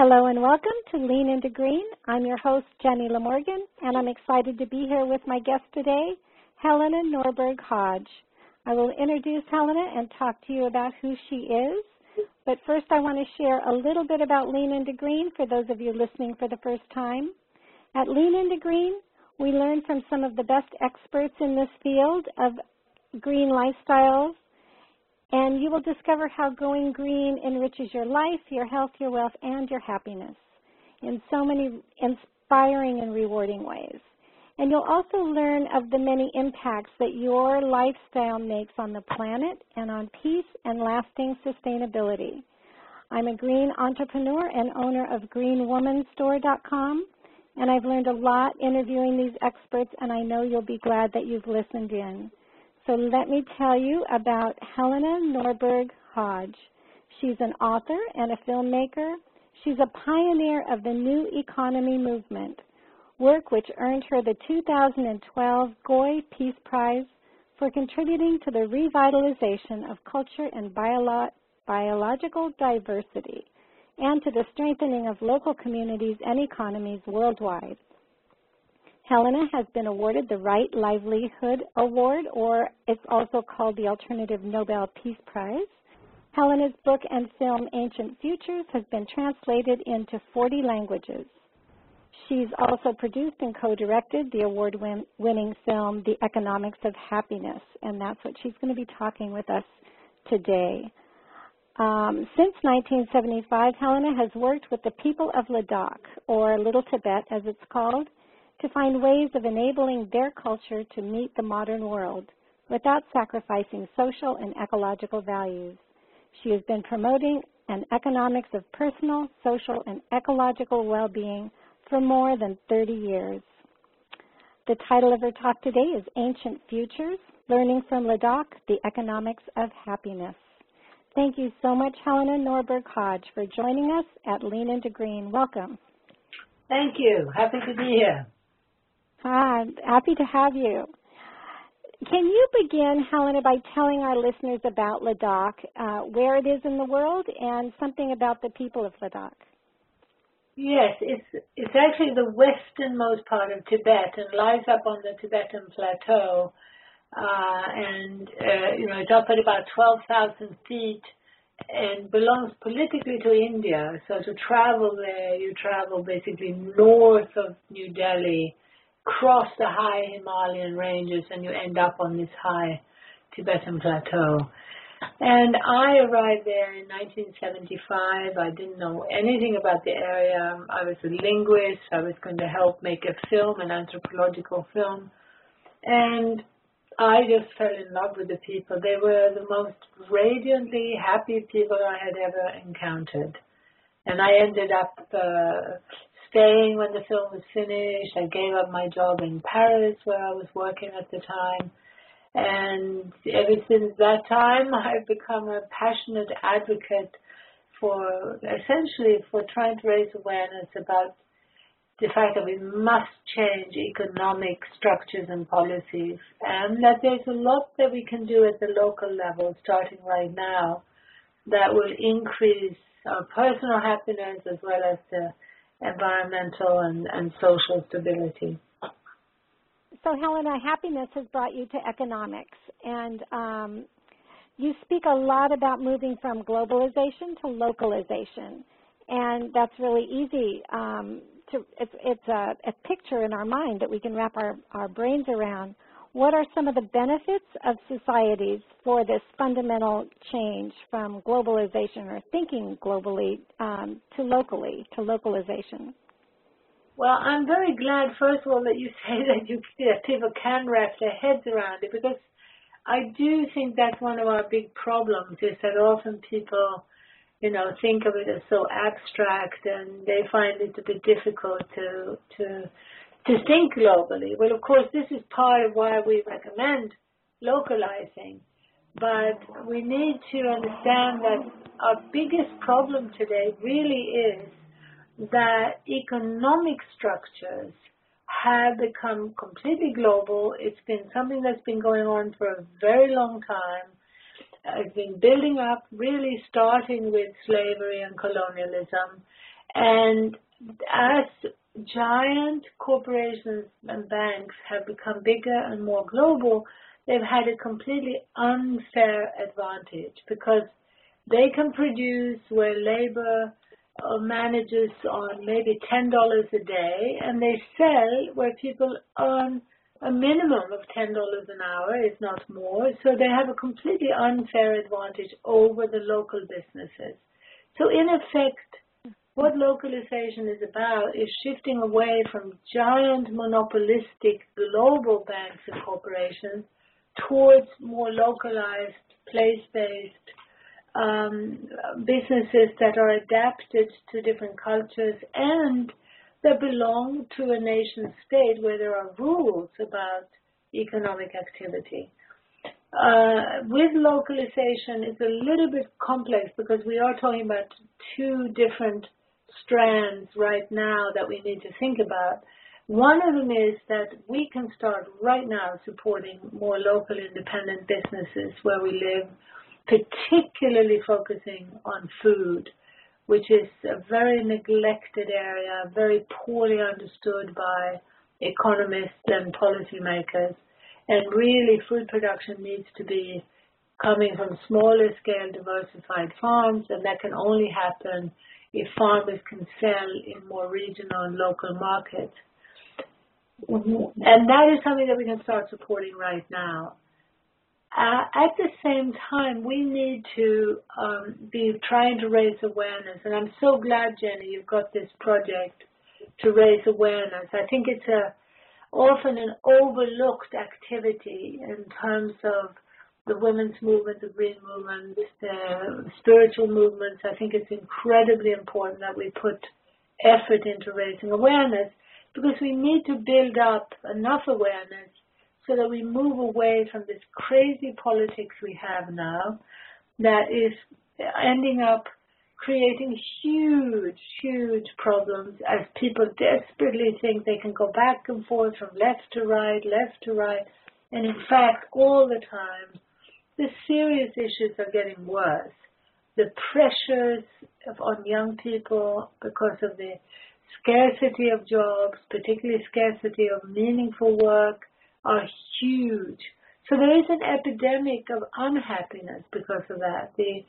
Hello and welcome to Lean Into Green. I'm your host, Jenny Lamorgan, and I'm excited to be here with my guest today, Helena Norberg-Hodge. I will introduce Helena and talk to you about who she is. But first, I want to share a little bit about Lean Into Green for those of you listening for the first time. At Lean Into Green, we learn from some of the best experts in this field of green lifestyles, and you will discover how going green enriches your life, your health, your wealth, and your happiness in so many inspiring and rewarding ways. And you'll also learn of the many impacts that your lifestyle makes on the planet and on peace and lasting sustainability. I'm a green entrepreneur and owner of greenwomanstore.com, and I've learned a lot interviewing these experts, and I know you'll be glad that you've listened in. So let me tell you about Helena Norberg-Hodge. She's an author and a filmmaker. She's a pioneer of the new economy movement, work which earned her the 2012 Goi Peace Prize for contributing to the revitalization of culture and biological diversity and to the strengthening of local communities and economies worldwide. Helena has been awarded the Right Livelihood Award, or it's also called the Alternative Nobel Peace Prize. Helena's book and film, Ancient Futures, has been translated into 40 languages. She's also produced and co-directed the award-winning film, The Economics of Happiness, and that's what she's going to be talking with us today. Since 1975, Helena has worked with the people of Ladakh, or Little Tibet as it's called, to find ways of enabling their culture to meet the modern world without sacrificing social and ecological values. She has been promoting an economics of personal, social, and ecological well-being for more than 30 years. The title of her talk today is Ancient Futures, Learning from Ladakh, the Economics of Happiness. Thank you so much, Helena Norberg-Hodge, for joining us at Lean Into Green. Welcome. Thank you. Happy to be here. Happy to have you. Can you begin, Helena, by telling our listeners about Ladakh, where it is in the world, and something about the people of Ladakh? Yes, it's actually the westernmost part of Tibet and lies up on the Tibetan Plateau, it's up at about 12,000 feet and belongs politically to India. So to travel there, you travel basically north of New Delhi, cross the high Himalayan ranges, and you end up on this high Tibetan Plateau. And I arrived there in 1975. I didn't know anything about the area. I was a linguist. I was going to help make a film, an anthropological film. And I just fell in love with the people. They were the most radiantly happy people I had ever encountered. And I ended up staying when the film was finished. I gave up my job in Paris where I was working at the time. And ever since that time, I've become a passionate advocate for trying to raise awareness about the fact that we must change economic structures and policies, and that there's a lot that we can do at the local level, starting right now, that will increase our personal happiness as well as the environmental and social stability. So, Helena, happiness has brought you to economics, and you speak a lot about moving from globalization to localization, and that's really easy. It's a picture in our mind that we can wrap our brains around. What are some of the benefits of societies for this fundamental change from globalization or thinking globally to localization? Well, I'm very glad, first of all, that you say that people can wrap their heads around it, because I do think that's one of our big problems, is that often people, think of it as so abstract, and they find it a bit difficult to think globally. Well, of course, this is part of why we recommend localizing, but we need to understand that our biggest problem today really is that economic structures have become completely global. It's been something that's been going on for a very long time. It's been building up, really starting with slavery and colonialism, And as giant corporations and banks have become bigger and more global, they've had a completely unfair advantage because they can produce where labor manages on maybe $10 a day, and they sell where people earn a minimum of $10 an hour, if not more. So they have a completely unfair advantage over the local businesses. So in effect, what localization is about is shifting away from giant monopolistic global banks and corporations towards more localized, place-based businesses that are adapted to different cultures and that belong to a nation state where there are rules about economic activity. With localization, it's a little bit complex because we are talking about two different strands right now that we need to think about. One of them is that we can start right now supporting more local independent businesses where we live, particularly focusing on food, which is a very neglected area, very poorly understood by economists and policymakers. And really, food production needs to be coming from smaller scale diversified farms, and that can only happen if farmers can sell in more regional and local markets. And that is something that we can start supporting right now. At the same time, we need to be trying to raise awareness. And I'm so glad, Jenny, you've got this project to raise awareness. I think it's often an overlooked activity in terms of the women's movement, the green movement, the spiritual movements. I think it's incredibly important that we put effort into raising awareness because we need to build up enough awareness so that we move away from this crazy politics we have now that is ending up creating huge, huge problems as people desperately think they can go back and forth from left to right. And in fact, all the time, the serious issues are getting worse. The pressures on young people because of the scarcity of jobs, particularly scarcity of meaningful work, are huge. So there is an epidemic of unhappiness because of that. The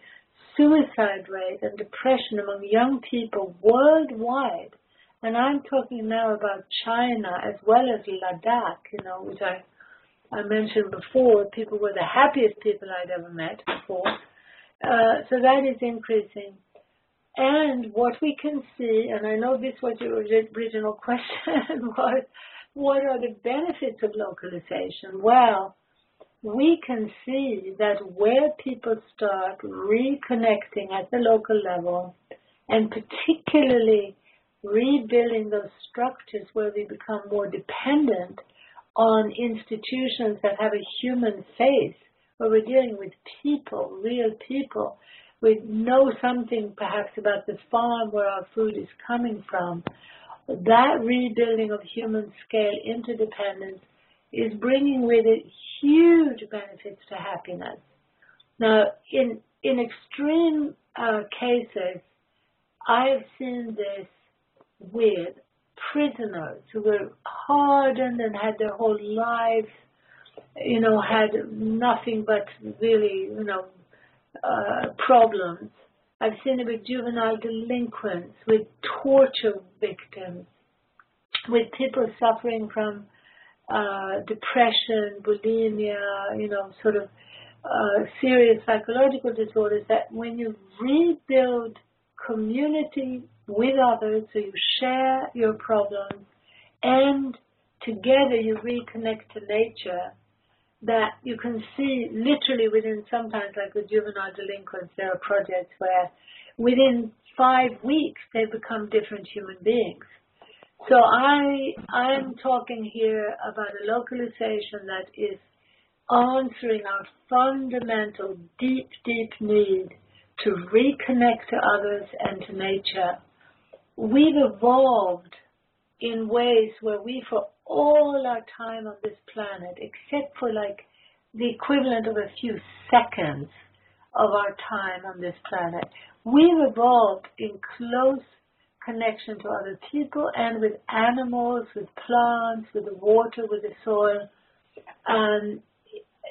suicide rate and depression among young people worldwide, and I'm talking now about China as well as Ladakh, which I mentioned before, people were the happiest people I'd ever met before. So that is increasing. And what we can see, and I know this was your original question, was what are the benefits of localization? Well, we can see that where people start reconnecting at the local level, and particularly rebuilding those structures where we become more dependent on institutions that have a human face, where we're dealing with people, real people, we know something perhaps about the farm where our food is coming from. That rebuilding of human scale interdependence is bringing with it huge benefits to happiness. Now, in extreme cases, I've seen this with prisoners who were hardened and had their whole lives, had nothing but really, problems. I've seen it with juvenile delinquents, with torture victims, with people suffering from depression, bulimia, serious psychological disorders, that when you rebuild community with others, so you share your problems, and together you reconnect to nature, that you can see literally within, sometimes like with juvenile delinquents, there are projects where within 5 weeks they become different human beings. So I'm talking here about a localization that is answering our fundamental, deep, deep need to reconnect to others and to nature. We've evolved in ways where we, for all our time on this planet, except for like the equivalent of a few seconds of our time on this planet, we've evolved in close connection to other people and with animals, with plants, with the water, with the soil.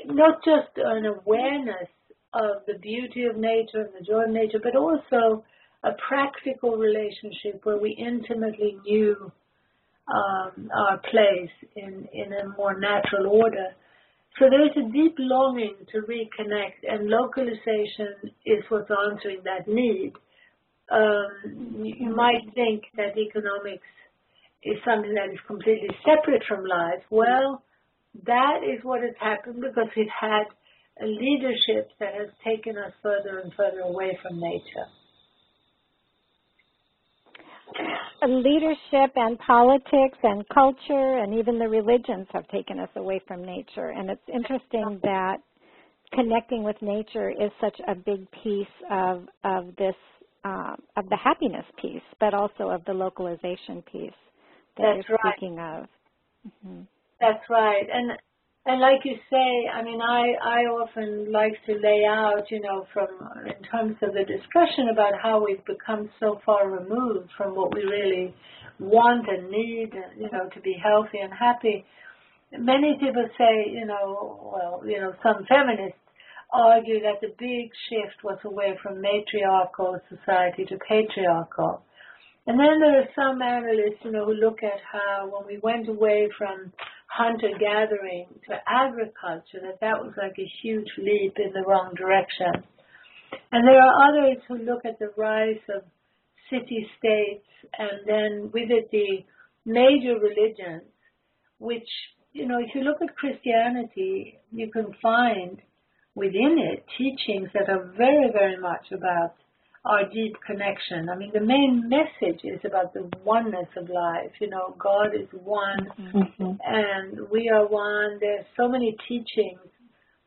Not just an awareness of the beauty of nature and the joy of nature, but also a practical relationship where we intimately knew our place in a more natural order. So there is a deep longing to reconnect, and localization is what's answering that need. You might think that economics is something that is completely separate from life. Well, that is what has happened because we've had a leadership that has taken us further and further away from nature. Leadership and politics and culture and even the religions have taken us away from nature. And it's interesting that connecting with nature is such a big piece of this, of the happiness piece, but also of the localization piece that you're speaking of. Mm-hmm. That's right. And like you say, I mean, I often like to lay out, in terms of the discussion about how we've become so far removed from what we really want and need, to be healthy and happy. Many people say, some feminists argue that the big shift was away from matriarchal society to patriarchal. And then there are some analysts, who look at how when we went away from hunter-gathering to agriculture, that was like a huge leap in the wrong direction. And there are others who look at the rise of city-states and then with it the major religions, which, if you look at Christianity, you can find within it teachings that are very, very much about our deep connection. I mean, the main message is about the oneness of life. God is one, mm-hmm. and we are one. There's so many teachings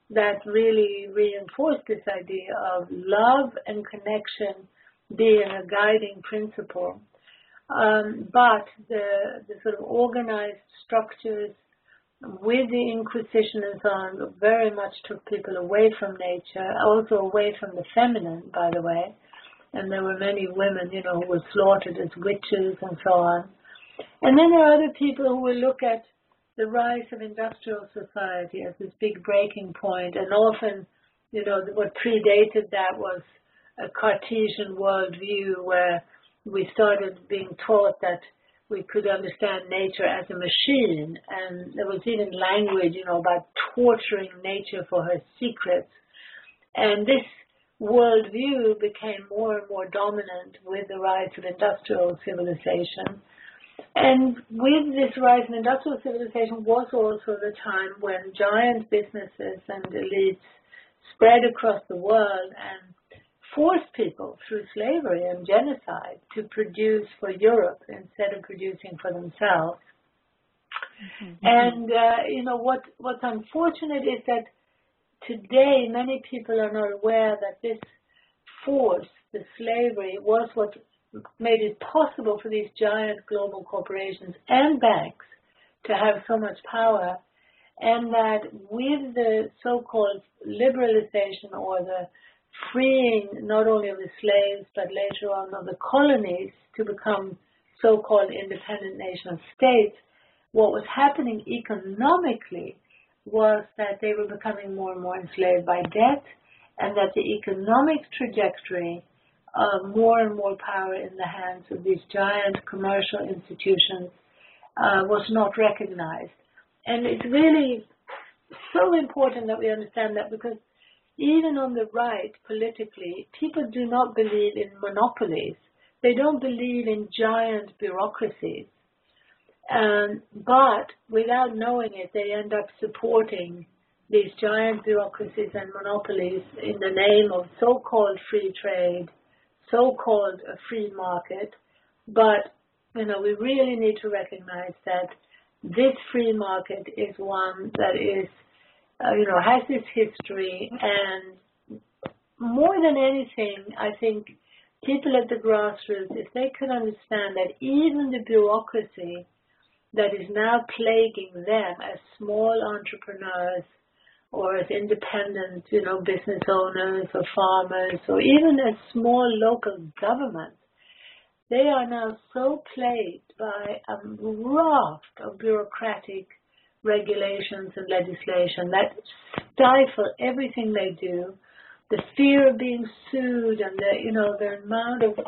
that really reinforce this idea of love and connection being a guiding principle. But the sort of organized structures with the Inquisition and so on very much took people away from nature, also away from the feminine, by the way. And there were many women, who were slaughtered as witches and so on. And then there are other people who will look at the rise of industrial society as this big breaking point. And often, what predated that was a Cartesian worldview where we started being taught that we could understand nature as a machine. And there was even language, about torturing nature for her secrets. And this worldview became more and more dominant with the rise of industrial civilization. And with this rise in industrial civilization was also the time when giant businesses and elites spread across the world and forced people through slavery and genocide to produce for Europe instead of producing for themselves. Mm-hmm. And, what's unfortunate is that today, many people are not aware that this force, the slavery, was what made it possible for these giant global corporations and banks to have so much power, and that with the so-called liberalization or the freeing not only of the slaves but later on of the colonies to become so-called independent nation states, what was happening economically was that they were becoming more and more enslaved by debt, and that the economic trajectory of more and more power in the hands of these giant commercial institutions was not recognized. And it's really so important that we understand that, because even on the right, politically, people do not believe in monopolies. They don't believe in giant bureaucracies. But without knowing it, they end up supporting these giant bureaucracies and monopolies in the name of so-called free trade, so-called a free market. But, we really need to recognize that this free market is one that is, has this history. And more than anything, I think people at the grassroots, if they could understand that even the bureaucracy that is now plaguing them as small entrepreneurs or as independent, business owners or farmers or even as small local governments, they are now so plagued by a raft of bureaucratic regulations and legislation that stifle everything they do. The fear of being sued and the amount of,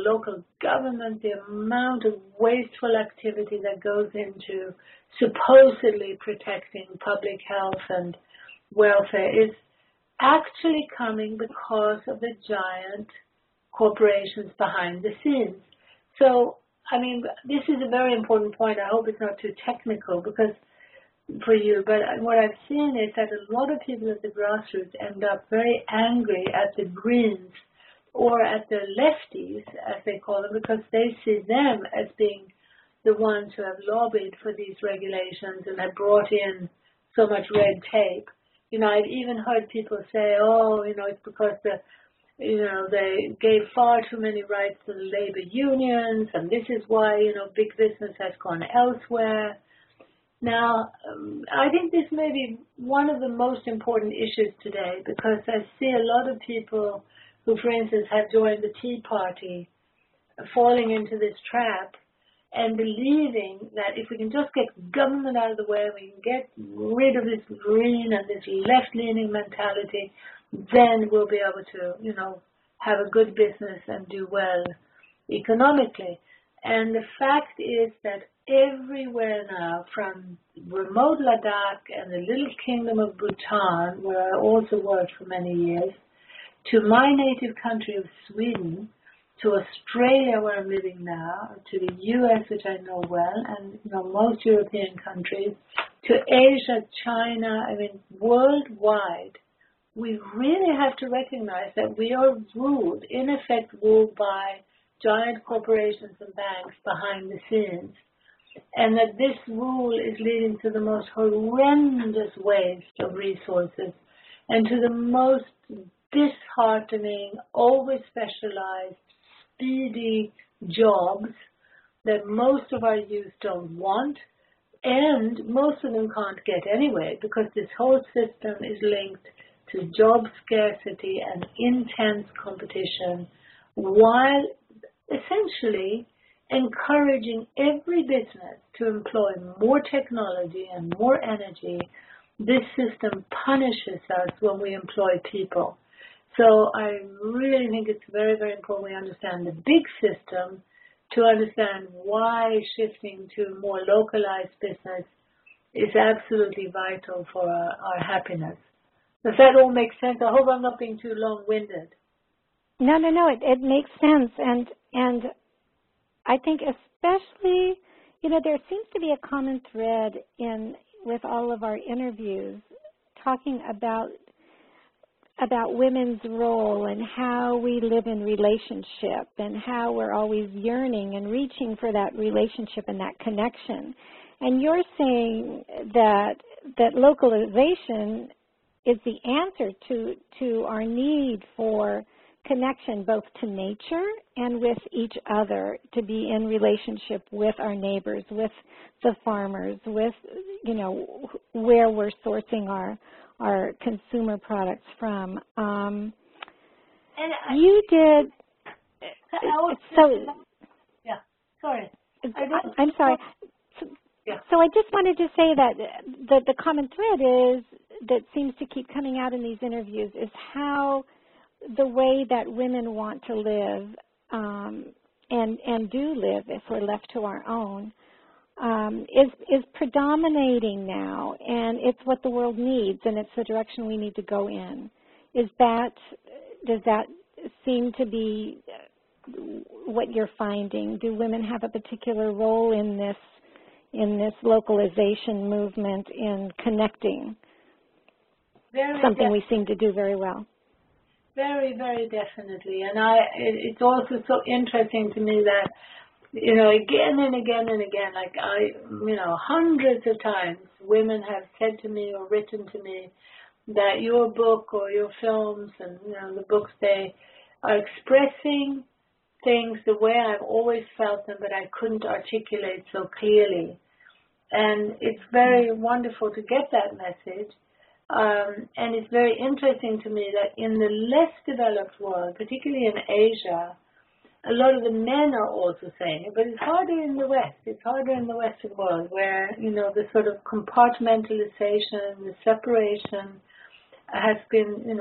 local government, the amount of wasteful activity that goes into supposedly protecting public health and welfare is actually coming because of the giant corporations behind the scenes. So, this is a very important point. I hope it's not too technical for you, but what I've seen is that a lot of people at the grassroots end up very angry at the Greens or at the lefties, as they call them, because they see them as being the ones who have lobbied for these regulations and have brought in so much red tape. I've even heard people say, it's because they gave far too many rights to the labor unions, and this is why, big business has gone elsewhere. Now, I think this may be one of the most important issues today, because I see a lot of people who, for instance, have joined the Tea Party falling into this trap and believing that if we can just get government out of the way, we can get rid of this green and this left-leaning mentality, then we'll be able to, have a good business and do well economically. And the fact is that everywhere now, from remote Ladakh and the little kingdom of Bhutan, where I also worked for many years, to my native country of Sweden, to Australia, where I'm living now, to the US, which I know well, and most European countries, to Asia, China, worldwide, we really have to recognize that we are ruled, in effect ruled by giant corporations and banks behind the scenes, and that this rule is leading to the most horrendous waste of resources and to the most disheartening, over-specialized, speedy jobs that most of our youth don't want, and most of them can't get anyway, because this whole system is linked to job scarcity and intense competition, while essentially encouraging every business to employ more technology and more energy. This system punishes us when we employ people. So I really think it's very, very important we understand the big system to understand why shifting to more localized business is absolutely vital for our happiness. Does that all make sense? I hope I'm not being too long-winded. No, it makes sense. And I think especially, there seems to be a common thread with all of our interviews talking about women's role and how we live in relationship and how we're always yearning and reaching for that relationship and that connection. And you're saying that localization is the answer to our need for connection both to nature and with each other, to be in relationship with our neighbors, with the farmers, with, where we're sourcing our consumer products from. You did. Yeah, sorry. I'm sorry. So I just wanted to say that the common thread is that seems to keep coming out in these interviews is how the way that women want to live and do live, if we're left to our own, is predominating now, and it's what the world needs, and it's the direction we need to go in. Does that seem to be what you're finding? Do women have a particular role in this localization movement in connecting? Something we seem to do very well. Very, very definitely. And it's also so interesting to me that, again and again and again, hundreds of times women have said to me or written to me that your book or your films and, the books, they are expressing things the way I've always felt them, but I couldn't articulate so clearly. And it's very wonderful to get that message. And it's very interesting to me that in the less developed world, particularly in Asia, a lot of the men are also saying it, but it's harder in the West. It's harder in the Western world where, the sort of compartmentalization, the separation has been,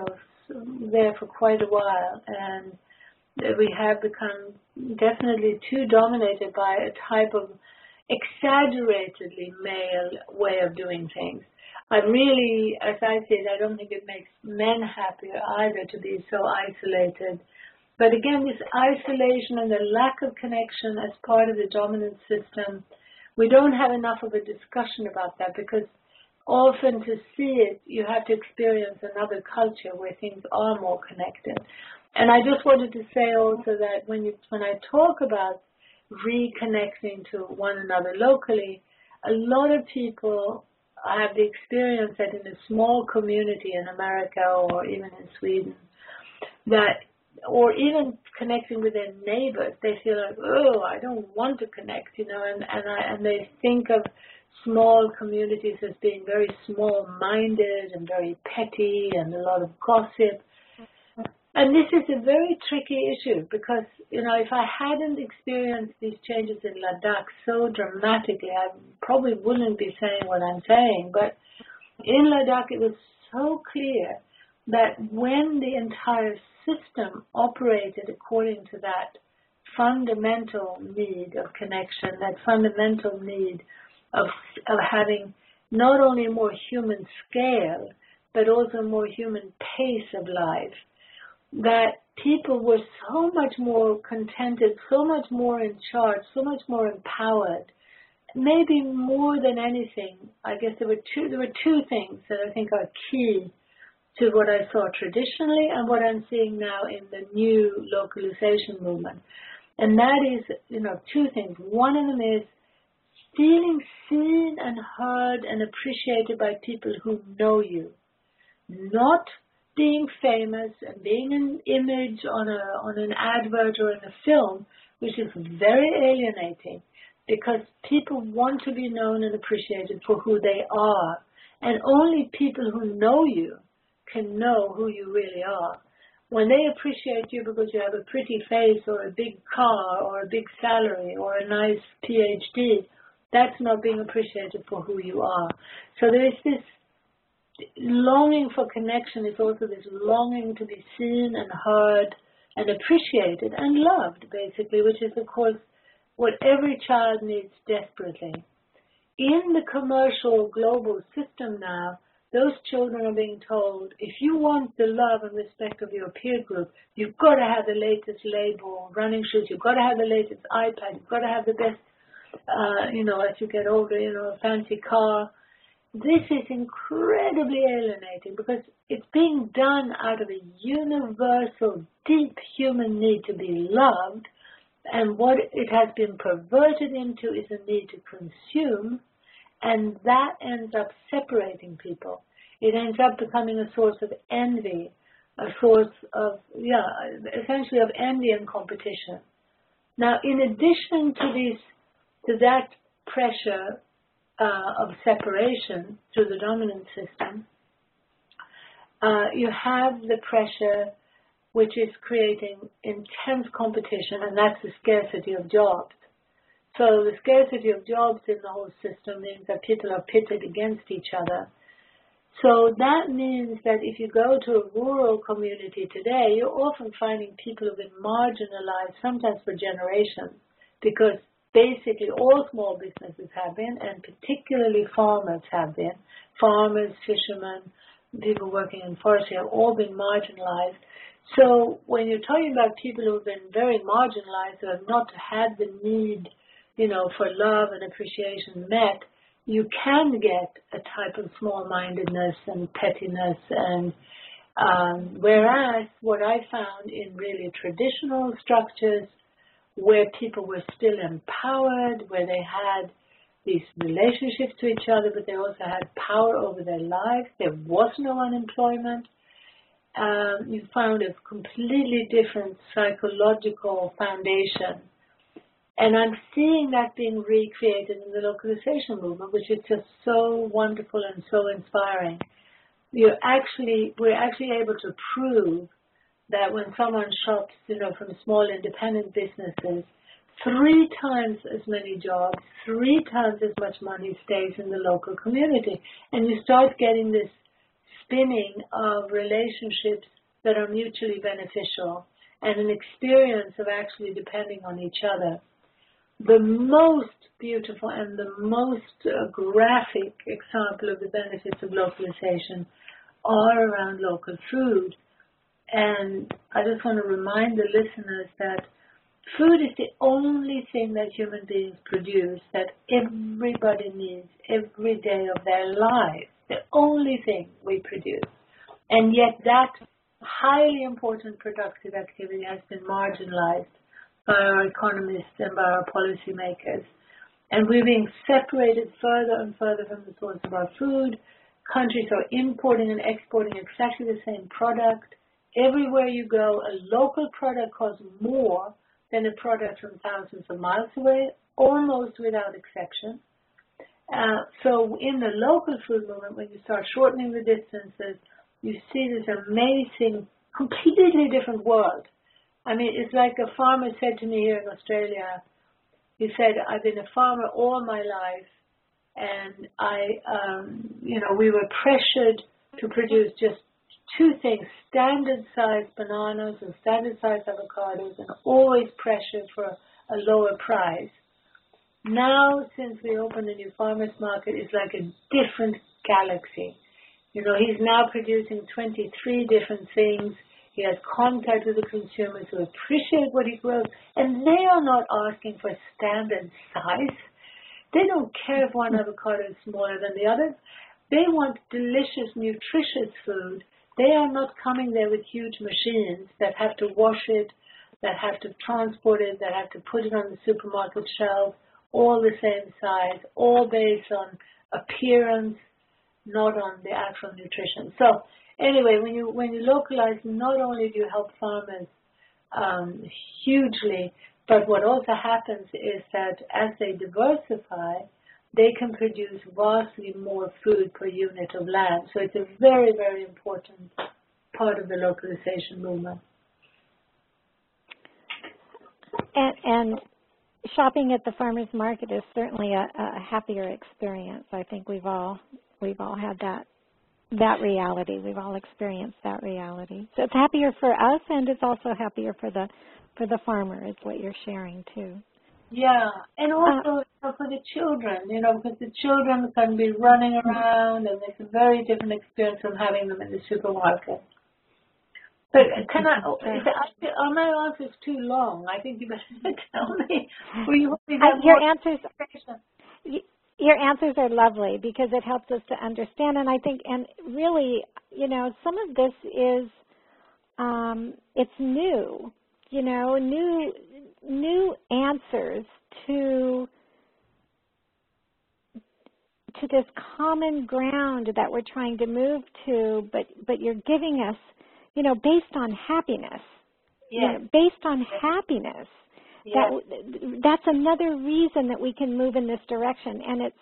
there for quite a while. And we have become definitely too dominated by a type of exaggeratedly male way of doing things. I really, as I see it, I don't think it makes men happier either to be so isolated. But again, this isolation and the lack of connection as part of the dominant system, we don't have enough of a discussion about that, because often to see it, you have to experience another culture where things are more connected. And I just wanted to say also that when I talk about reconnecting to one another locally, a lot of people have the experience that in a small community in America or even in Sweden, or even connecting with their neighbors, they feel like, oh, I don't want to connect, and they think of small communities as being very small-minded and very petty and a lot of gossip. And this is a very tricky issue because, if I hadn't experienced these changes in Ladakh so dramatically, I probably wouldn't be saying what I'm saying. But in Ladakh, it was so clear that when the entire system operated according to that fundamental need of connection, that fundamental need of having not only a more human scale, but also a more human pace of life, that people were so much more contented, so much more in charge, so much more empowered. Maybe more than anything, I guess there were two things that I think are key to what I saw traditionally and what I'm seeing now in the new localization movement. And that is, two things. One of them is feeling seen and heard and appreciated by people who know you. Not being famous and being an image on an advert or in a film, which is very alienating because people want to be known and appreciated for who they are. And only people who know you can know who you really are. When they appreciate you because you have a pretty face or a big car or a big salary or a nice PhD, that's not being appreciated for who you are. So there is this longing for connection, is also this longing to be seen and heard and appreciated and loved, basically, which is, of course, what every child needs desperately. In the commercial global system now, those children are being told, if you want the love and respect of your peer group, you've got to have the latest label, running shoes, you've got to have the latest iPad, you've got to have the best, as you get older, a fancy car. This is incredibly alienating because it's being done out of a universal, deep human need to be loved, and what it has been perverted into is a need to consume, and that ends up separating people. It ends up becoming a source of envy, a source of, essentially of envy and competition. Now, in addition to that pressure of separation through the dominant system, you have the pressure which is creating intense competition, and that's the scarcity of jobs. So the scarcity of jobs in the whole system means that people are pitted against each other. So that means that if you go to a rural community today, you're often finding people who've been marginalized, sometimes for generations, because basically all small businesses have been, and particularly farmers have been. Farmers, fishermen, people working in forestry have all been marginalized. So when you're talking about people who have been very marginalized, who have not had the need, for love and appreciation met, you can get a type of small-mindedness and pettiness. And whereas what I found in really traditional structures where people were still empowered, where they had these relationships to each other, but they also had power over their lives, there was no unemployment, you found a completely different psychological foundation. And I'm seeing that being recreated in the localization movement, which is just so wonderful and so inspiring. We're actually able to prove that when someone shops, from small independent businesses, 3 times as many jobs, 3 times as much money stays in the local community. And you start getting this spinning of relationships that are mutually beneficial and an experience of actually depending on each other. The most beautiful and the most graphic example of the benefits of localization are around local food. And I just want to remind the listeners that food is the only thing that human beings produce that everybody needs every day of their lives. The only thing we produce. And yet that highly important productive activity has been marginalized by our economists and by our policymakers. And we're being separated further and further from the source of our food. Countries are importing and exporting exactly the same product. Everywhere you go, a local product costs more than a product from thousands of miles away, almost without exception. So in the local food movement, when you start shortening the distances, you see this amazing, completely different world. I mean, it's like a farmer said to me here in Australia. He said, I've been a farmer all my life, and we were pressured to produce just 2 things, standard-sized bananas and standard-sized avocados, and always pressured for a lower price. Now, since we opened a new farmers market, it's like a different galaxy. He's now producing 23 different things. He has contact with the consumers who appreciate what he grows, and they are not asking for standard size. They don't care if one avocado is smaller than the other. They want delicious, nutritious food. They are not coming there with huge machines that have to wash it, that have to transport it, that have to put it on the supermarket shelf, all the same size, all based on appearance, not on the actual nutrition. So anyway, when you localize, not only do you help farmers hugely, but what also happens is that as they diversify, they can produce vastly more food per unit of land. So it's a very, very important part of the localization movement. And shopping at the farmers market is certainly a happier experience. I think we've all had that reality. We've all experienced that reality. So it's happier for us, and it's also happier for the farmer, is what you're sharing too. Yeah, and also for the children, because the children can be running around, and it's a very different experience from having them in the supermarket. But are my answers too long? I think you better tell me. Your answers are lovely because it helps us to understand, and I think, and really, some of this is, it's new, new answers to this common ground that we're trying to move to, but you're giving us, based on happiness. Yeah. Based on happiness. Yeah. That's another reason that we can move in this direction, and it's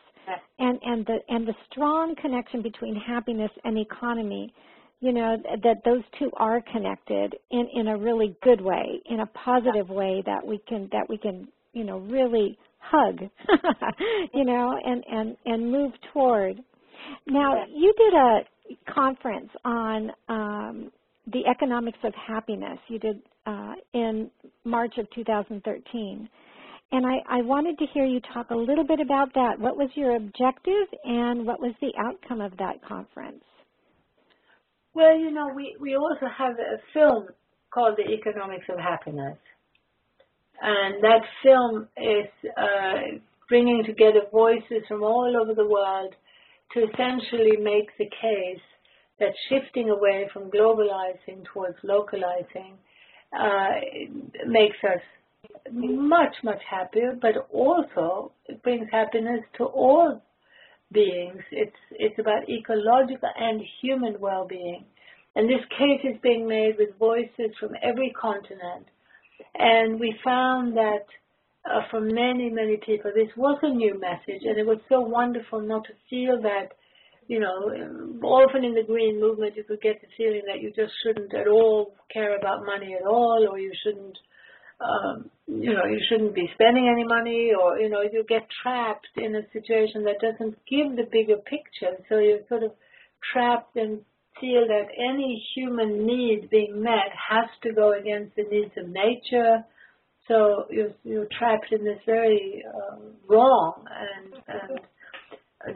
and the strong connection between happiness and economy. That those two are connected in a really good way, in a positive way that we can really hug, and move toward. Now, you did a conference on the economics of happiness. You did in March of 2013. And I wanted to hear you talk a little bit about that. What was your objective and what was the outcome of that conference? Well, we also have a film called The Economics of Happiness. And that film is bringing together voices from all over the world to essentially make the case that shifting away from globalizing towards localizing makes us much, much happier, but also it brings happiness to all beings. It's about ecological and human well-being. And this case is being made with voices from every continent. And we found that for many, many people, this was a new message, and it was so wonderful not to feel that often in the green movement you could get the feeling that you just shouldn't at all care about money at all, or you shouldn't, you shouldn't be spending any money, or, you get trapped in a situation that doesn't give the bigger picture. So you're sort of trapped and feel that any human need being met has to go against the needs of nature. So you're trapped in this very wrong and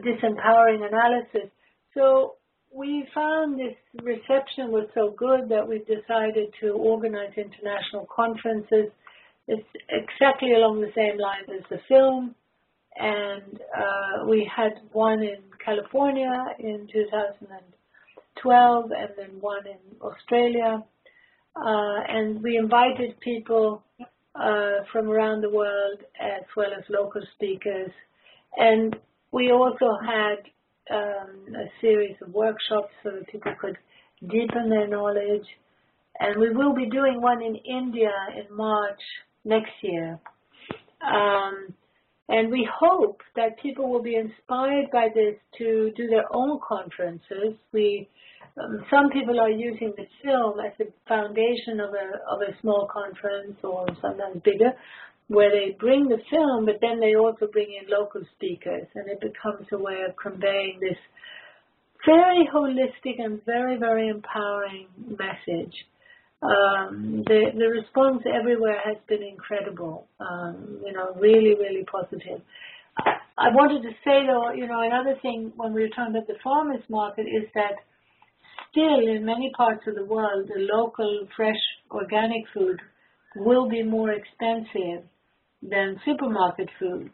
disempowering analysis. So we found this reception was so good that we decided to organize international conferences. It's exactly along the same lines as the film. And we had one in California in 2012 and then one in Australia. And we invited people from around the world as well as local speakers. And we also had a series of workshops so that people could deepen their knowledge. And we will be doing one in India in March next year. And we hope that people will be inspired by this to do their own conferences. Some people are using the film as a foundation of a small conference, or sometimes bigger, where they bring the film, but then they also bring in local speakers, and it becomes a way of conveying this very holistic and very, very empowering message. The response everywhere has been incredible, really, really positive. I wanted to say, though, another thing when we were talking about the farmers market is that still in many parts of the world, the local, fresh, organic food will be more expensive than supermarket food.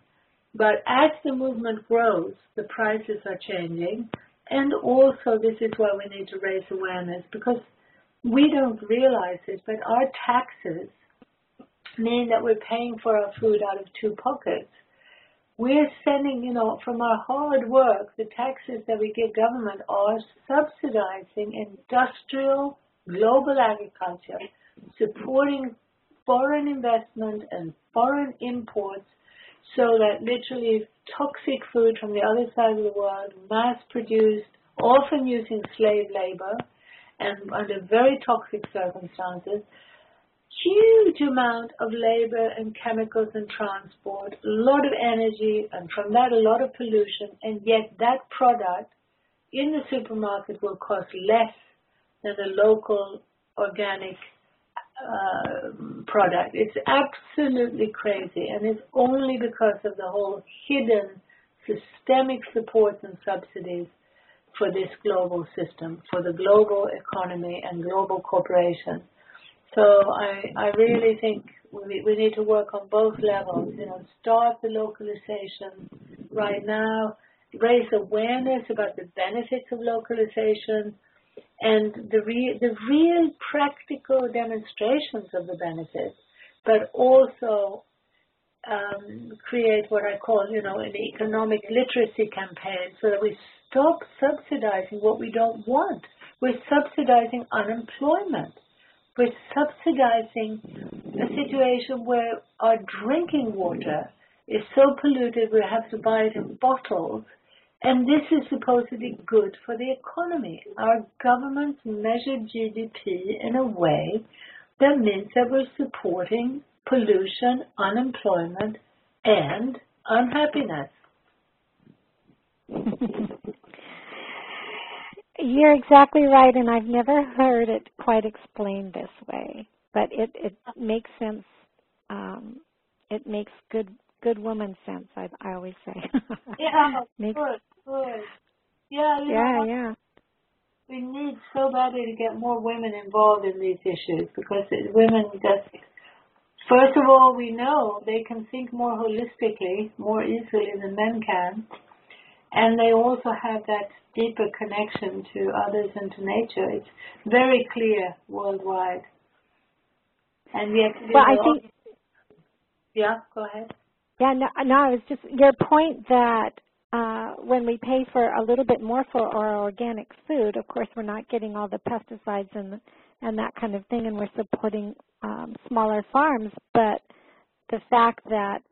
But as the movement grows, the prices are changing. And also, this is why we need to raise awareness, because we don't realize it, but our taxes mean that we're paying for our food out of two pockets. We're sending, from our hard work, the taxes that we give government are subsidizing industrial, global agriculture, supporting foreign investment and foreign imports, so that literally toxic food from the other side of the world, mass-produced, often using slave labor, and under very toxic circumstances, huge amount of labor and chemicals and transport, a lot of energy, and from that a lot of pollution, and yet that product in the supermarket will cost less than a local organic product. It's absolutely crazy, and it's only because of the whole hidden systemic supports and subsidies for this global system, for the global economy and global corporation. So I really think we need to work on both levels, start the localization right now, raise awareness about the benefits of localization, and the real practical demonstrations of the benefits, but also create what I call, an economic literacy campaign, so that we stop subsidizing what we don't want. We're subsidizing unemployment. We're subsidizing a situation where our drinking water is so polluted we have to buy it in bottles. And this is supposedly good for the economy. Our governments measure GDP in a way that means that we're supporting pollution, unemployment, and unhappiness. You're exactly right, and I've never heard it quite explained this way. But it makes sense. It makes good woman sense. I always say. Yeah, good. Yeah, we need so badly to get more women involved in these issues, because women just, first of all, we know they can think more holistically, more easily than men can, and they also have that deeper connection to others and to nature. It's very clear worldwide. And yet, well, I think. Yeah, go ahead. Yeah, no, it was just your point that when we pay for a little bit more for our organic food, of course, we're not getting all the pesticides and that kind of thing, and we're supporting smaller farms. But the fact that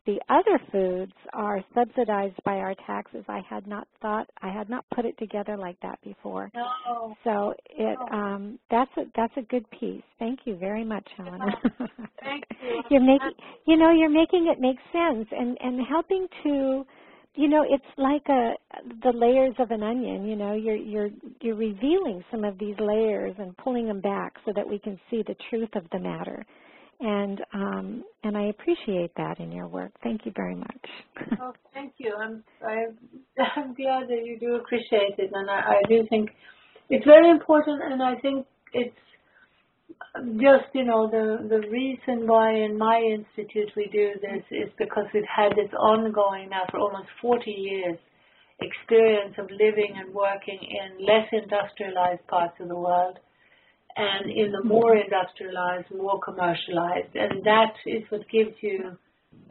the other foods are subsidized by our taxes. I had not put it together like that before. No. So that's a good piece. Thank you very much, Helena. Thank you. You're making it make sense and helping to, it's like the layers of an onion. You're revealing some of these layers and pulling them back so that we can see the truth of the matter. And I appreciate that in your work. Thank you very much. Oh, thank you. I'm glad that you do appreciate it, and I do think it's very important. And I think it's just the reason why in my institute we do this is because we've had this ongoing now for almost 40 years experience of living and working in less industrialized parts of the world, and in the more industrialized, more commercialized. And that is what gives you,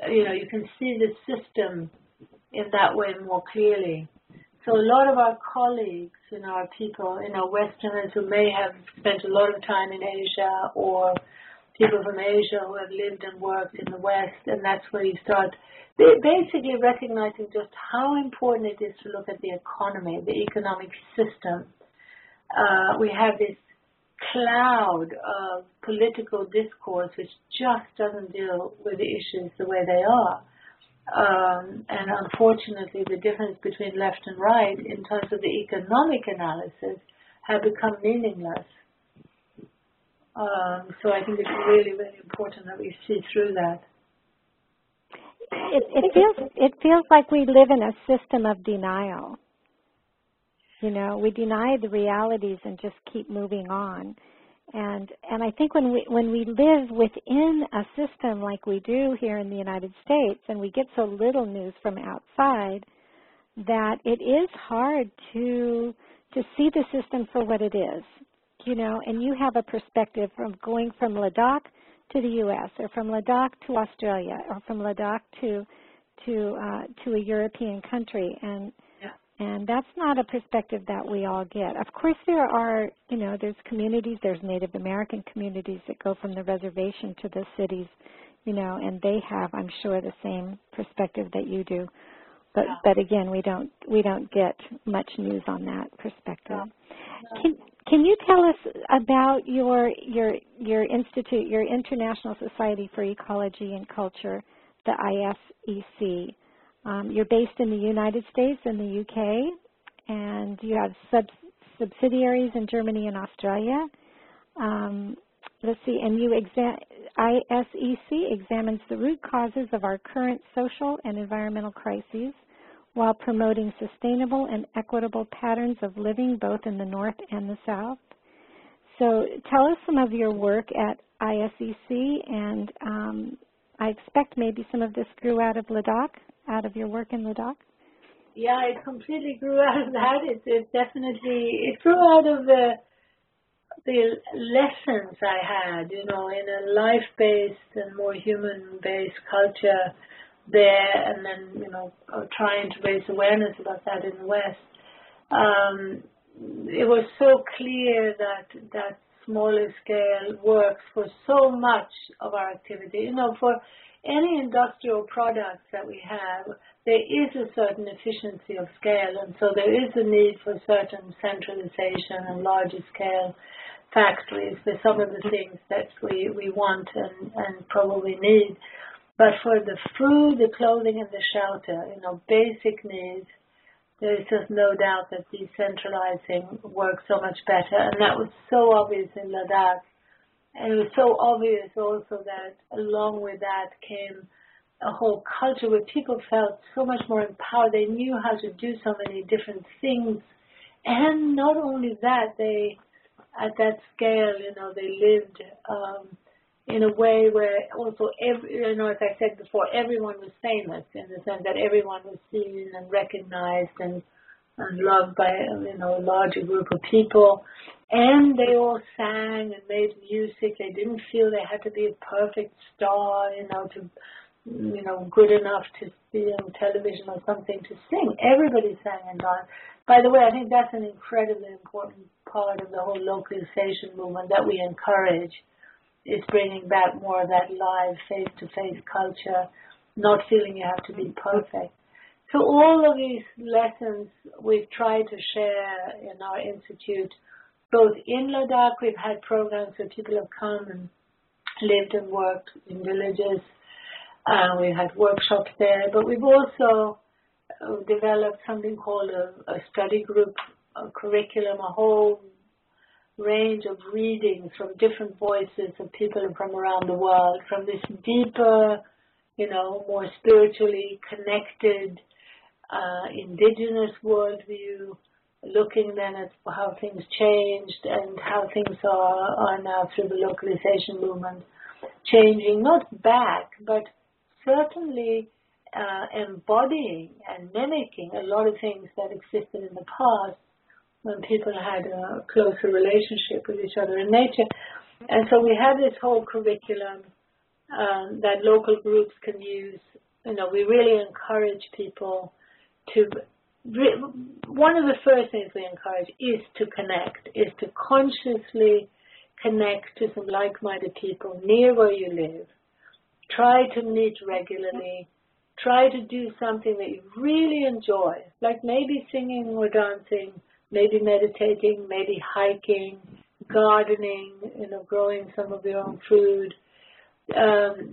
you can see the system in that way more clearly. So a lot of our colleagues, our people, Westerners who may have spent a lot of time in Asia, or people from Asia who have lived and worked in the West, and that's where you start basically recognizing just how important it is to look at the economy, the economic system. We have this cloud of political discourse which just doesn't deal with the issues the way they are. And unfortunately, the difference between left and right in terms of the economic analysis have become meaningless. So I think it's really, really important that we see through that. It feels like we live in a system of denial. We deny the realities and just keep moving on. And I think when we live within a system like we do here in the United States, and we get so little news from outside, that it is hard to see the system for what it is. And you have a perspective from going from Ladakh to the U.S., or from Ladakh to Australia, or from Ladakh to a European country, and that's not a perspective that we all get. Of course, there are, there's communities, there's Native American communities that go from the reservation to the cities, and they have, I'm sure, the same perspective that you do. But again, we don't get much news on that perspective. No. Can you tell us about your institute, your International Society for Ecology and Culture, the ISEC? You're based in the United States and the UK, and you have subsidiaries in Germany and Australia. Let's see, and ISEC examines the root causes of our current social and environmental crises while promoting sustainable and equitable patterns of living both in the North and the South. So tell us some of your work at ISEC, and I expect maybe some of this grew out of Ladakh, out of your work in Ladakh? Yeah, it completely grew out of that. It grew out of the lessons I had, in a life-based and more human-based culture there, and then, trying to raise awareness about that in the West. It was so clear that smaller scale works for so much of our activity. For any industrial products that we have, there is a certain efficiency of scale, and so there is a need for certain centralization and larger scale factories for some of the things that we want and probably need. But for the food, the clothing, and the shelter, basic needs, there is just no doubt that decentralizing works so much better, and that was so obvious in Ladakh. And it was so obvious also that along with that came a whole culture where people felt so much more empowered. They knew how to do so many different things. And not only that, they, at that scale, they lived in a way where also, as I said before, everyone was famous in the sense that everyone was seen and recognized and loved by, a larger group of people. And they all sang and made music. They didn't feel they had to be a perfect star, to, good enough to be on television or something to sing. Everybody sang and danced. By the way, I think that's an incredibly important part of the whole localization movement that we encourage, is bringing back more of that live face-to-face culture not feeling you have to be perfect. So all of these lessons we've tried to share in our institute, both in Ladak. We've had programs where people have come and lived and worked in villages. We've had workshops there, but we've also developed something called a study group, a curriculum, a whole range of readings from different voices of people from around the world, from this deeper, more spiritually connected indigenous worldview, looking then at how things changed and how things are now through the localization movement, changing not back, but certainly embodying and mimicking a lot of things that existed in the past when people had a closer relationship with each other in nature. And so we have this whole curriculum that local groups can use. We really encourage people to, one of the first things we encourage is to connect, is to consciously connect to some like-minded people near where you live. Try to meet regularly. Try to do something that you really enjoy, like maybe singing or dancing, maybe meditating, maybe hiking, gardening, growing some of your own food.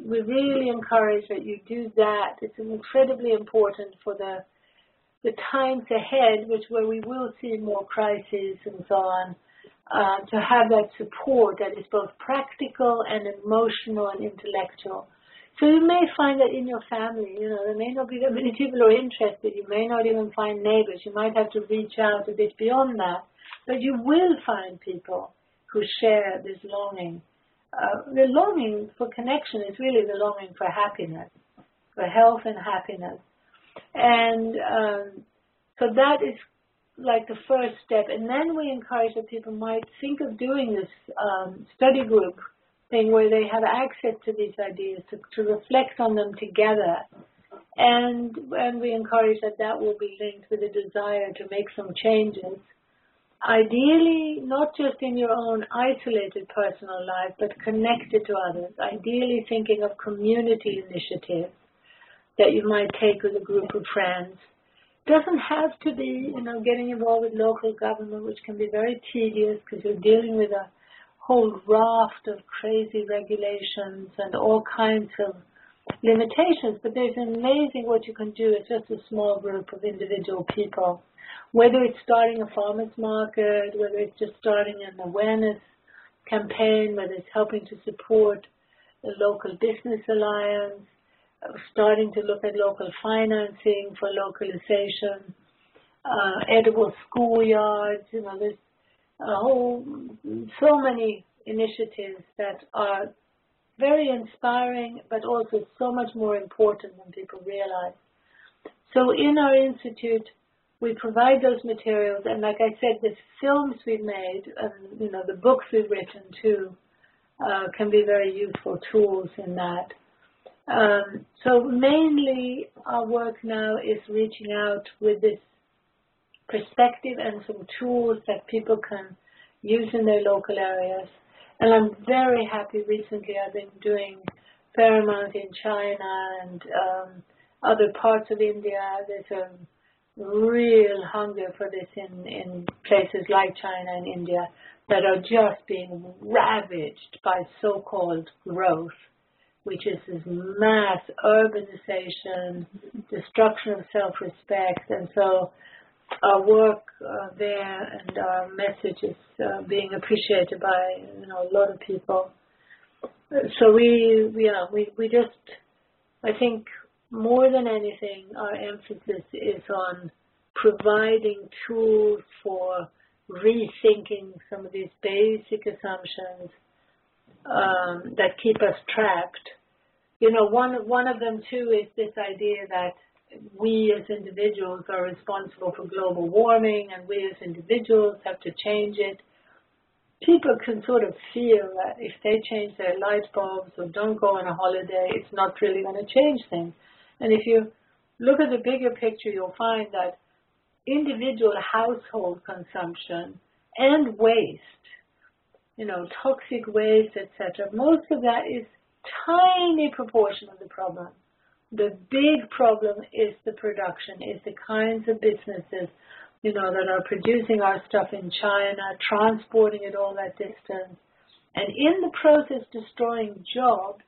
We really encourage that you do that. It's incredibly important for the times ahead, where we will see more crises and so on, to have that support that is both practical and emotional and intellectual. So you may find that in your family, there may not be that many people who are interested. You may not even find neighbors. You might have to reach out a bit beyond that. But you will find people who share this longing. The longing for connection is really the longing for happiness, for health and happiness. And so that is like the first step. And then we encourage that people might think of doing this study group thing where they have access to these ideas, to reflect on them together. And we encourage that will be linked with a desire to make some changes. Ideally, not just in your own isolated personal life, but connected to others. Ideally thinking of community initiatives that you might take with a group of friends. Doesn't have to be, getting involved with local government, which can be very tedious because you're dealing with a whole raft of crazy regulations and all kinds of limitations. But there's amazing what you can do as just a small group of individual people. Whether it's starting a farmer's market, whether it's just starting an awareness campaign, whether it's helping to support the local business alliance, starting to look at local financing for localization, edible schoolyards, there's so many initiatives that are very inspiring, but also so much more important than people realize. So in our institute, we provide those materials, and like I said, the films we've made, and the books we've written too, can be very useful tools in that. So mainly our work now is reaching out with this perspective and some tools that people can use in their local areas. And I'm very happy recently I've been doing fair amount in China and other parts of India. There's a real hunger for this in places like China and India that are just being ravaged by so-called growth, which is this mass urbanization, destruction of self-respect. And so our work there and our message is being appreciated by a lot of people. So we just, I think more than anything, our emphasis is on providing tools for rethinking some of these basic assumptions that keep us trapped. One of them too is this idea that we as individuals are responsible for global warming and we as individuals have to change it. People can sort of feel that if they change their light bulbs or don't go on a holiday, it's not really going to change things. And if you look at the bigger picture, you'll find that individual household consumption and waste, toxic waste, etc., most of that is tiny proportion of the problem. The big problem is the production, is the kinds of businesses, that are producing our stuff in China, transporting it all that distance, and in the process destroying jobs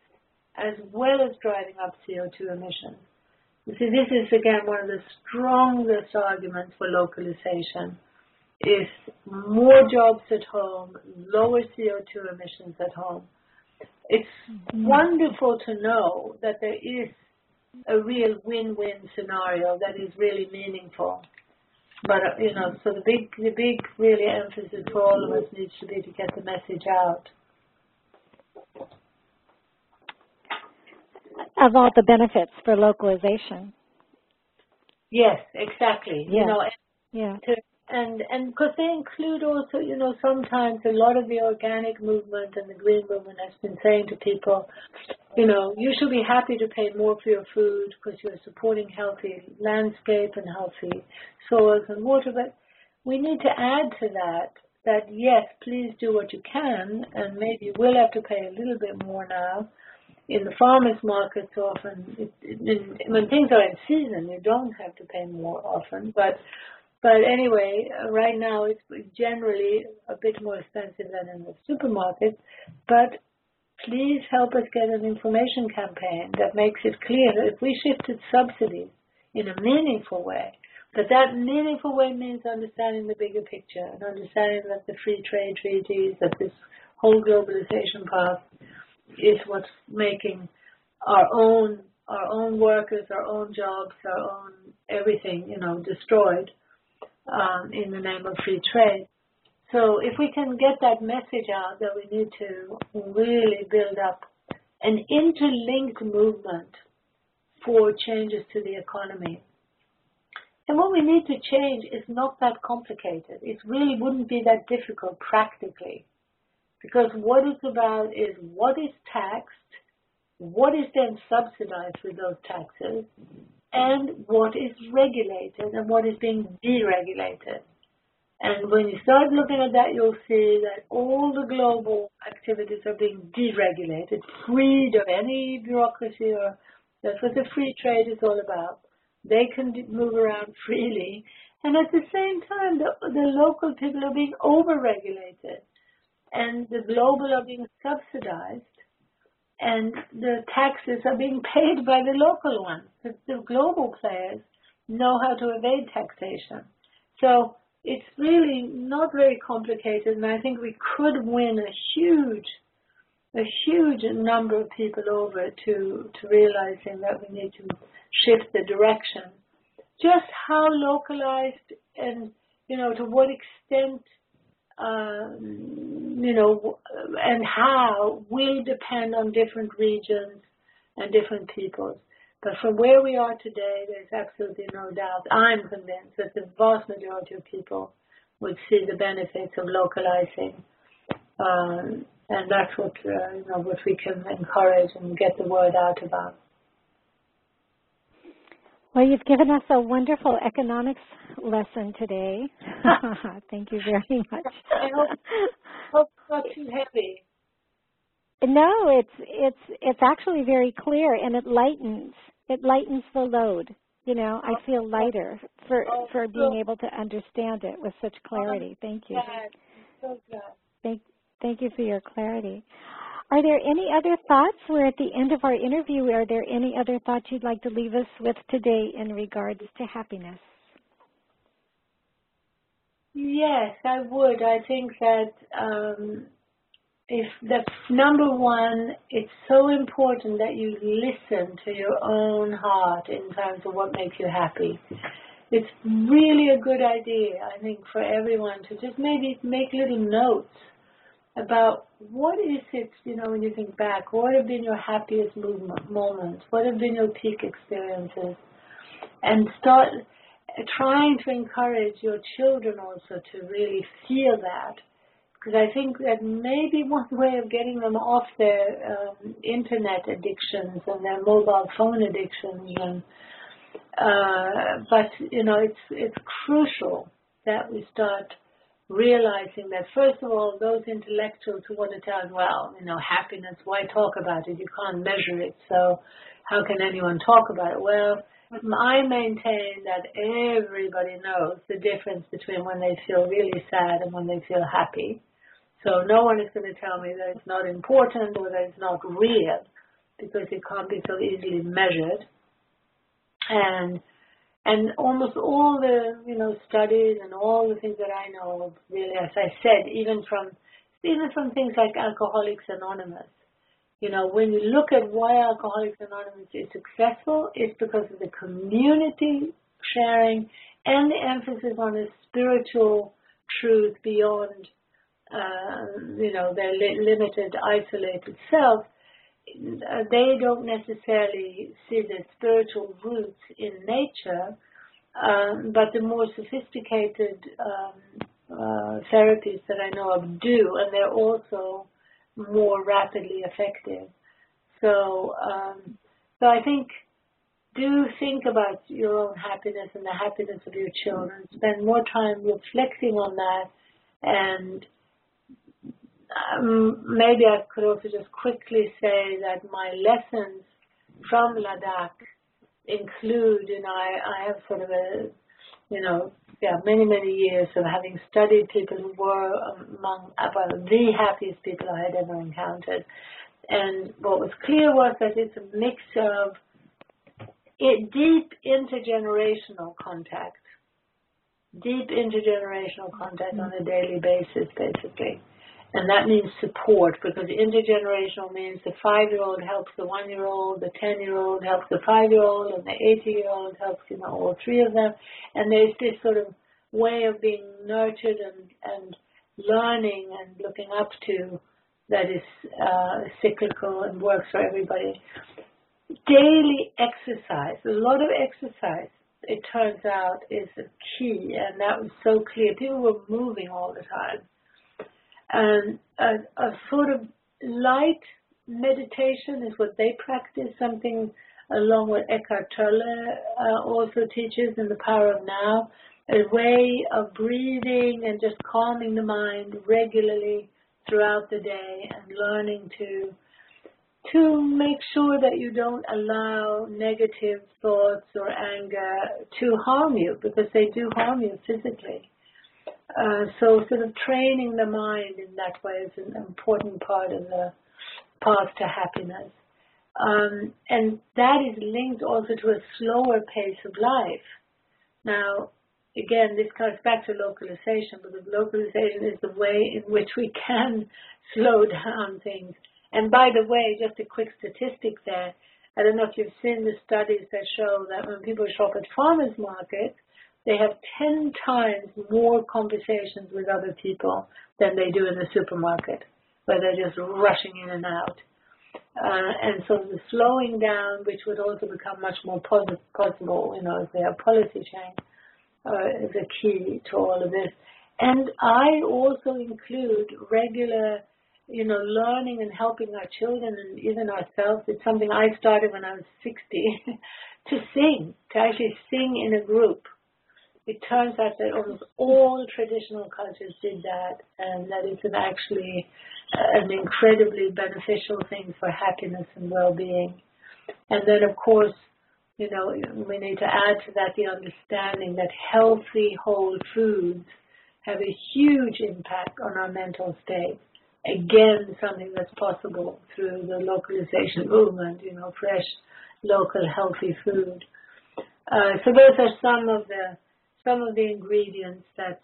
as well as driving up CO2 emissions. You see, this is again one of the strongest arguments for localization, is more jobs at home, lower CO2 emissions at home. It's wonderful to know that there is a real win-win scenario that is really meaningful. But, so the big really emphasis for all of us needs to be to get the message out. Of all the benefits for localization. Yes, exactly. Yes. And because they include also, sometimes a lot of the organic movement and the green movement has been saying to people, you should be happy to pay more for your food because you're supporting healthy landscape and healthy soils and water. But we need to add to that yes, please do what you can, and maybe you will have to pay a little bit more now. In the farmers' markets often, when things are in season, you don't have to pay more often. But anyway, right now it's generally a bit more expensive than in the supermarket. But please help us get an information campaign that makes it clear that if we shifted subsidies in a meaningful way, that meaningful way means understanding the bigger picture and understanding that the free trade treaties, that this whole globalization path is what's making our own workers, our own jobs, our own everything, destroyed in the name of free trade. So if we can get that message out that we need to really build up an interlinked movement for changes to the economy. And what we need to change is not that complicated. It really wouldn't be that difficult practically. Because what it's about is what is taxed, what is then subsidized with those taxes, and what is regulated and what is being deregulated. And when you start looking at that, you'll see that all the global activities are being deregulated, freed of any bureaucracy, or that's what the free trade is all about. They can move around freely. And at the same time, the local people are being over-regulated. And the global are being subsidized, and the taxes are being paid by the local ones. The global players know how to evade taxation. So it's really not very complicated, and I think we could win a huge number of people over to realizing that we need to shift the direction. Just how localized and, to what extent and how will depend on different regions and different peoples. But from where we are today, there's absolutely no doubt. I'm convinced that the vast majority of people would see the benefits of localizing. And that's what we can encourage and get the word out about. Well, you've given us a wonderful economics lesson today. Thank you very much. I hope it's not too heavy. No, it's actually very clear, and it lightens the load. I feel lighter for being able to understand it with such clarity. Thank you. I'm so glad. Thank you for your clarity. Are there any other thoughts? We're at the end of our interview. Are there any other thoughts you'd like to leave us with today in regards to happiness? Yes, I would. I think that if that's number one, it's so important that you listen to your own heart in terms of what makes you happy. It's really a good idea, I think, for everyone to just maybe make little notes about what is it, when you think back, what have been your happiest moments, what have been your peak experiences, and start trying to encourage your children also to really feel that. Because I think that maybe one way of getting them off their internet addictions and their mobile phone addictions, but it's crucial that we start realizing that, first of all, those intellectuals who want to tell us, well, happiness, why talk about it? You can't measure it, so how can anyone talk about it? Well, I maintain that everybody knows the difference between when they feel really sad and when they feel happy. So no one is going to tell me that it's not important or that it's not real, because it can't be so easily measured. And almost all the studies and all the things that I know of, really, as I said, even from things like Alcoholics Anonymous. When you look at why Alcoholics Anonymous is successful, it's because of the community sharing and the emphasis on a spiritual truth beyond, their limited, isolated self. They don't necessarily see the spiritual roots in nature, but the more sophisticated therapies that I know of do, and they're also more rapidly effective. So I think, do think about your own happiness and the happiness of your children. Spend more time reflecting on that, and maybe I could also just quickly say that my lessons from Ladak include, I have sort of many years of having studied people who were among the happiest people I had ever encountered. And what was clear was that it's a mix of deep intergenerational contact on a daily basis, basically. And that means support, because intergenerational means the 5-year-old helps the 1-year-old, the 10-year-old helps the 5-year-old, and the 80-year-old helps, all three of them. And there's this sort of way of being nurtured and learning and looking up to that is cyclical and works for everybody. Daily exercise, a lot of exercise, it turns out, is a key, and that was so clear. People were moving all the time. And a sort of light meditation is what they practice, something along what Eckhart Tolle also teaches in The Power of Now, a way of breathing and just calming the mind regularly throughout the day, and learning to make sure that you don't allow negative thoughts or anger to harm you, because they do harm you physically. So sort of training the mind in that way is an important part of the path to happiness. And that is linked also to a slower pace of life. Now, again, this comes back to localization, because localization is the way in which we can slow down things. And by the way, just a quick statistic there, I don't know if you've seen the studies that show that when people shop at farmers markets, they have 10 times more conversations with other people than they do in the supermarket, where they're just rushing in and out. And so the slowing down, which would also become much more possible, if they have policy change, is a key to all of this. And I also include regular, learning and helping our children and even ourselves. It's something I started when I was 60, to actually sing in a group. It turns out that almost all traditional cultures did that, and that it's actually an incredibly beneficial thing for happiness and well-being. And then, of course, we need to add to that the understanding that healthy, whole foods have a huge impact on our mental state. Again, something that's possible through the localization movement, fresh, local, healthy food. So those are some of the ingredients that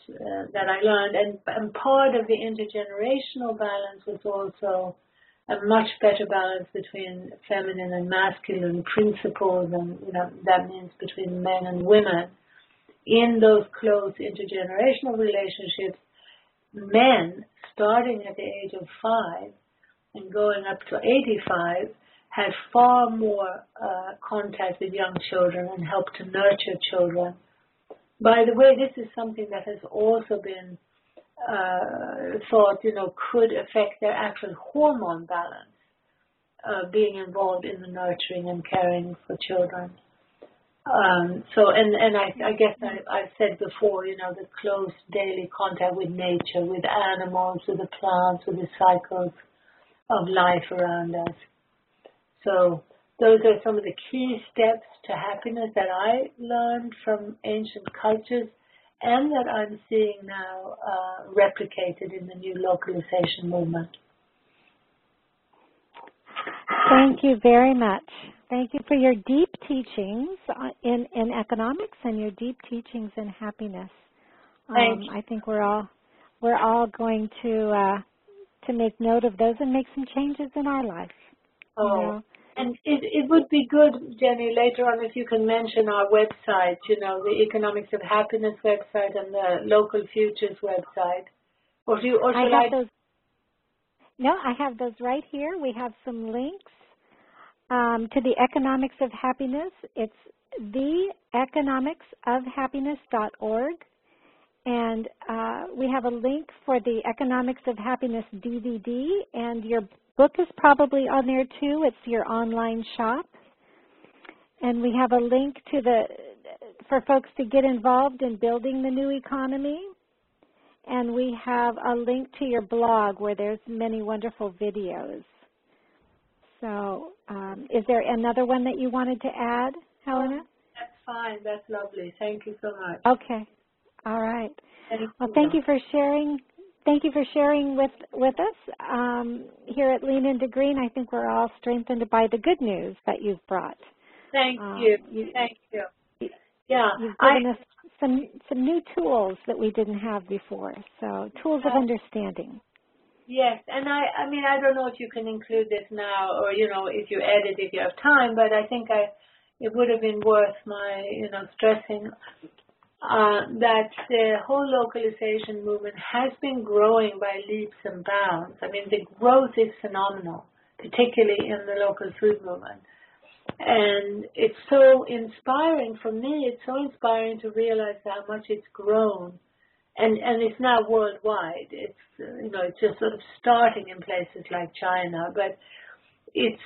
I learned, and part of the intergenerational balance was also a much better balance between feminine and masculine principles, and that means between men and women. In those close intergenerational relationships, men starting at the age of 5 and going up to 85 had far more contact with young children and helped to nurture children. By the way, this is something that has also been thought, could affect their actual hormone balance, being involved in the nurturing and caring for children. I guess I've said before, the close daily contact with nature, with animals, with the plants, with the cycles of life around us. So those are some of the key steps to happiness that I learned from ancient cultures and that I'm seeing now replicated in the new localization movement. Thank you very much. Thank you for your deep teachings in economics and your deep teachings in happiness. I think we're all going to make note of those and make some changes in our life. And it would be good, Jenny, later on if you can mention our website, the Economics of Happiness website and the Local Futures website. No, I have those right here. We have some links to the Economics of Happiness. It's theeconomicsofhappiness.org. And we have a link for the Economics of Happiness DVD, and your book is probably on there too. It's your online shop. And we have a link for folks to get involved in building the new economy. And we have a link to your blog where there's many wonderful videos. So is there another one that you wanted to add, Helena? That's fine. That's lovely. Thank you so much. Okay. All right. Thank you for sharing. Thank you for sharing with us. Here at Lean Into Green, I think we're all strengthened by the good news that you've brought. Thank you. Thank you. Yeah. You've given us some new tools that we didn't have before. So tools of understanding. Yes, and I mean, I don't know if you can include this now or, if you edit, if you have time, but I think it would have been worth my, stressing that the whole localization movement has been growing by leaps and bounds. I mean, the growth is phenomenal, particularly in the local food movement. And it's so inspiring for me. It's so inspiring to realize how much it's grown. And it's now worldwide. It's, it's just sort of starting in places like China. But we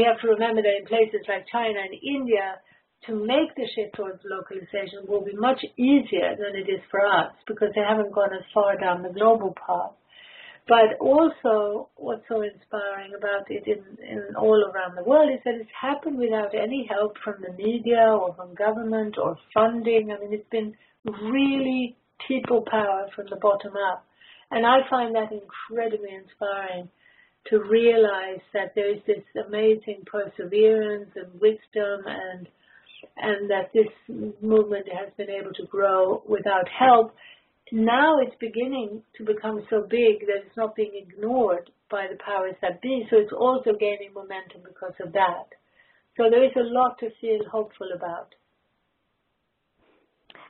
have to remember that in places like China and India, to make the shift towards localization will be much easier than it is for us because they haven't gone as far down the global path. But also, what's so inspiring about it in all around the world is that it's happened without any help from the media or from government or funding. I mean, it's been really people power from the bottom up. And I find that incredibly inspiring to realize that there is this amazing perseverance and wisdom and that this movement has been able to grow without help. Now it's beginning to become so big that it's not being ignored by the powers that be. So it's also gaining momentum because of that. So there is a lot to feel hopeful about.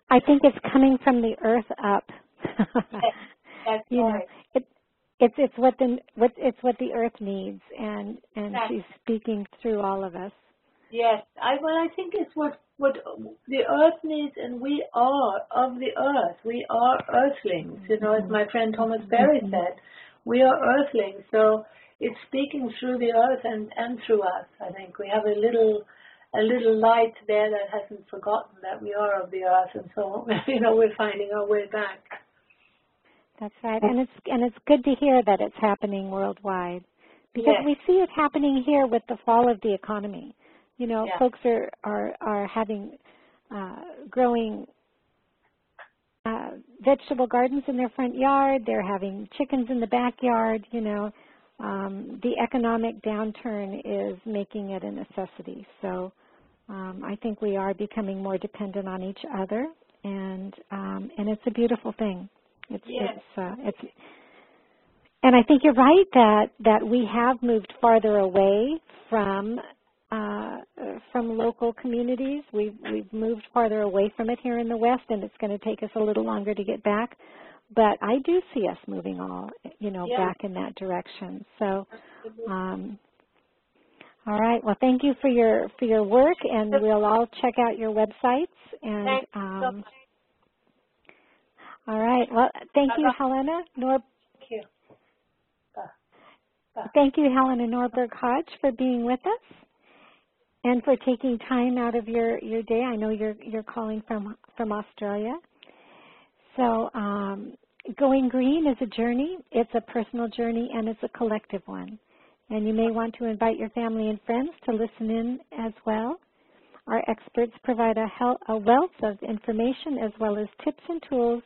I think it's coming from the earth up. Yes, that's right. It's what the earth needs, and she's speaking through all of us. Yes, I think it's what the earth needs, and we are of the earth. We are earthlings, as my friend Thomas Berry said. We are earthlings, so it's speaking through the earth and through us. I think we have a little light there that hasn't forgotten that we are of the earth, and so we're finding our way back. That's right, and it's good to hear that it's happening worldwide, because we see it happening here with the fall of the economy. Folks are having growing vegetable gardens in their front yard. They're having chickens in the backyard. The economic downturn is making it a necessity. So I think we are becoming more dependent on each other, and it's a beautiful thing. And I think you're right that we have moved farther away from local communities. We've moved farther away from it here in the West, and it's going to take us a little longer to get back. But I do see us moving back in that direction. So, all right. Well, thank you for your work, and we'll all check out your websites. And all right. Well, thank you, Helena Thank you, Helena Norberg-Hodge, for being with us. and for taking time out of your day. I know you're calling from Australia. So going green is a journey. It's a personal journey, and it's a collective one. And you may want to invite your family and friends to listen in as well. Our experts provide a wealth of information as well as tips and tools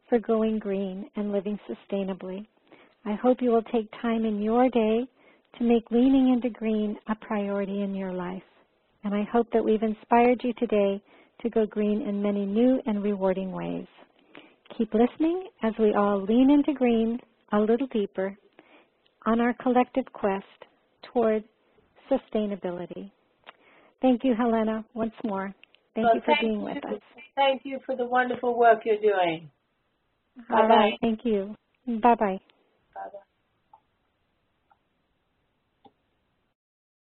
for going green and living sustainably. I hope you will take time in your day to make leaning into green a priority in your life. And I hope that we've inspired you today to go green in many new and rewarding ways. Keep listening as we all lean into green a little deeper on our collective quest toward sustainability. Thank you, Helena, once more. Thank you for being with us. Thank you for the wonderful work you're doing. All Bye-bye. right, thank you. Bye-bye.